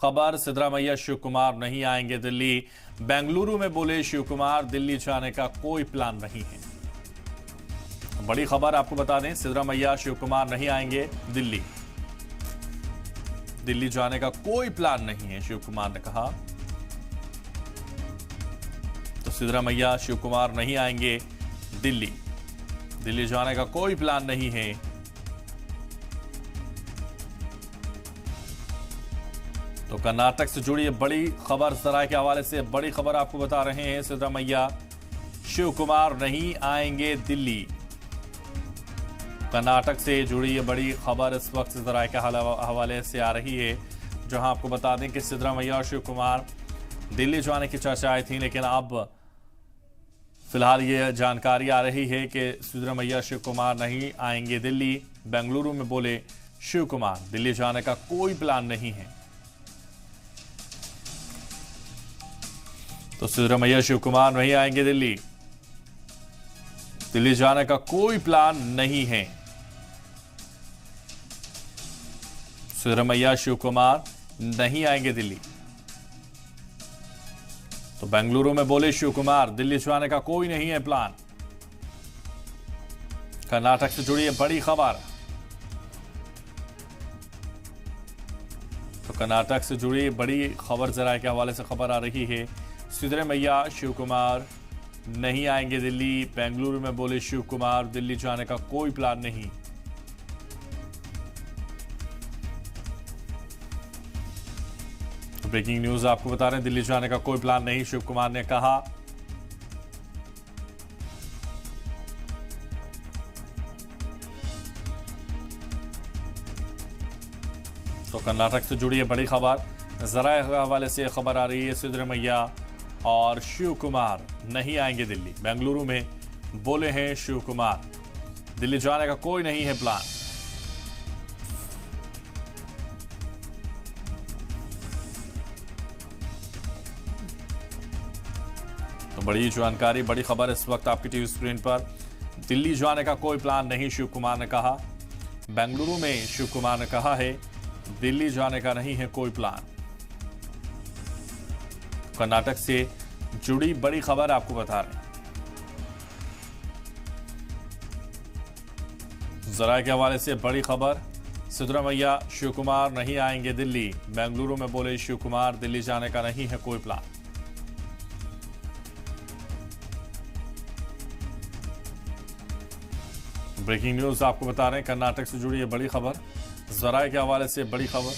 खबर, सिद्धरामैया शिव कुमार नहीं आएंगे दिल्ली। बेंगलुरु में बोले शिव कुमार, दिल्ली जाने का कोई प्लान नहीं है। बड़ी खबर आपको बता दें, सिद्धरामैया शिव कुमार नहीं आएंगे दिल्ली। दिल्ली जाने का कोई प्लान नहीं है, शिव कुमार ने कहा। तो सिद्धरामैया शिव कुमार नहीं आएंगे दिल्ली। दिल्ली जाने का कोई प्लान नहीं है। तो कर्नाटक से जुड़ी बड़ी खबर, सराय के हवाले से बड़ी खबर आपको बता रहे हैं। सिद्धरामैया शिव कुमार नहीं आएंगे दिल्ली। कर्नाटक से जुड़ी ये बड़ी खबर इस वक्त सराय के हवाले से आ रही है, जहां आपको बता दें कि सिद्धरामैया और शिव कुमार दिल्ली जाने की चर्चाएं थी, लेकिन अब फिलहाल ये जानकारी आ रही है कि सिद्धरामैया शिव कुमार नहीं आएंगे दिल्ली। बेंगलुरु में बोले शिव कुमार, दिल्ली जाने का कोई प्लान नहीं है। तो सिद्धरामैया शिव कुमार नहीं आएंगे दिल्ली। दिल्ली जाने का कोई प्लान नहीं है। सिद्धरामैया शिव कुमार नहीं आएंगे दिल्ली। तो बेंगलुरु में बोले शिव कुमार, दिल्ली जाने का कोई नहीं है प्लान। कर्नाटक से जुड़ी है बड़ी खबर। तो कर्नाटक से जुड़ी बड़ी खबर जरा के हवाले से खबर आ रही है। सिद्धरामैया शिव कुमार नहीं आएंगे दिल्ली। बेंगलुरु में बोले शिव कुमार, दिल्ली जाने का कोई प्लान नहीं। तो ब्रेकिंग न्यूज आपको बता रहे हैं, दिल्ली जाने का कोई प्लान नहीं, शिव कुमार ने कहा। तो कर्नाटक से जुड़ी है बड़ी खबर, जरा के हवाले से खबर आ रही है। सिद्धरामैया और शिव कुमार नहीं आएंगे दिल्ली। बेंगलुरु में बोले हैं शिव कुमार, दिल्ली जाने का कोई नहीं है प्लान। तो बड़ी जानकारी, बड़ी खबर इस वक्त आपकी टीवी स्क्रीन पर। दिल्ली जाने का कोई प्लान नहीं, शिव कुमार ने कहा। बेंगलुरु में शिव कुमार ने कहा है, दिल्ली जाने का नहीं है कोई प्लान। कर्नाटक से जुड़ी बड़ी खबर आपको बता रहे हैं। जरा के हवाले से बड़ी खबर, सिद्धरामैया शिव कुमार नहीं आएंगे दिल्ली। बेंगलुरु में बोले शिव कुमार, दिल्ली जाने का नहीं है कोई प्लान। ब्रेकिंग न्यूज आपको बता रहे हैं, कर्नाटक से जुड़ी है बड़ी खबर, जरा के हवाले से बड़ी खबर।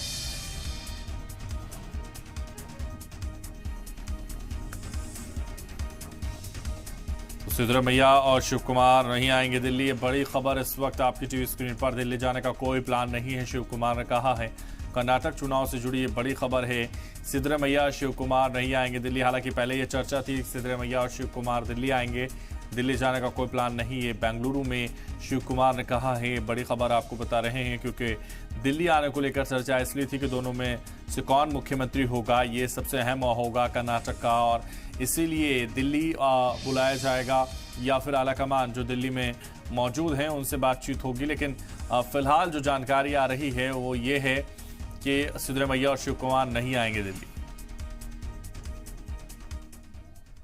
सिद्धरामैया और शिव कुमार नहीं आएंगे दिल्ली। ये बड़ी खबर इस वक्त आपकी टीवी स्क्रीन पर। दिल्ली जाने का कोई प्लान नहीं है, शिव कुमार ने कहा है। कर्नाटक चुनाव से जुड़ी ये बड़ी खबर है। सिद्धरामैया शिव कुमार नहीं आएंगे दिल्ली। हालांकि पहले ये चर्चा थी सिद्धरामैया और शिव कुमार दिल्ली आएंगे, दिल्ली जाने का कोई प्लान नहीं है। बेंगलुरु में शिव कुमार ने कहा है। बड़ी खबर आपको बता रहे हैं, क्योंकि दिल्ली आने को लेकर चर्चा इसलिए थी कि दोनों में से कौन मुख्यमंत्री होगा, ये सबसे अहम होगा कर्नाटक का, और इसीलिए दिल्ली बुलाया जाएगा या फिर आलाकमान जो दिल्ली में मौजूद हैं उनसे बातचीत होगी। लेकिन फिलहाल जो जानकारी आ रही है वो ये है कि सिद्धरामैया और शिव कुमार नहीं आएंगे दिल्ली।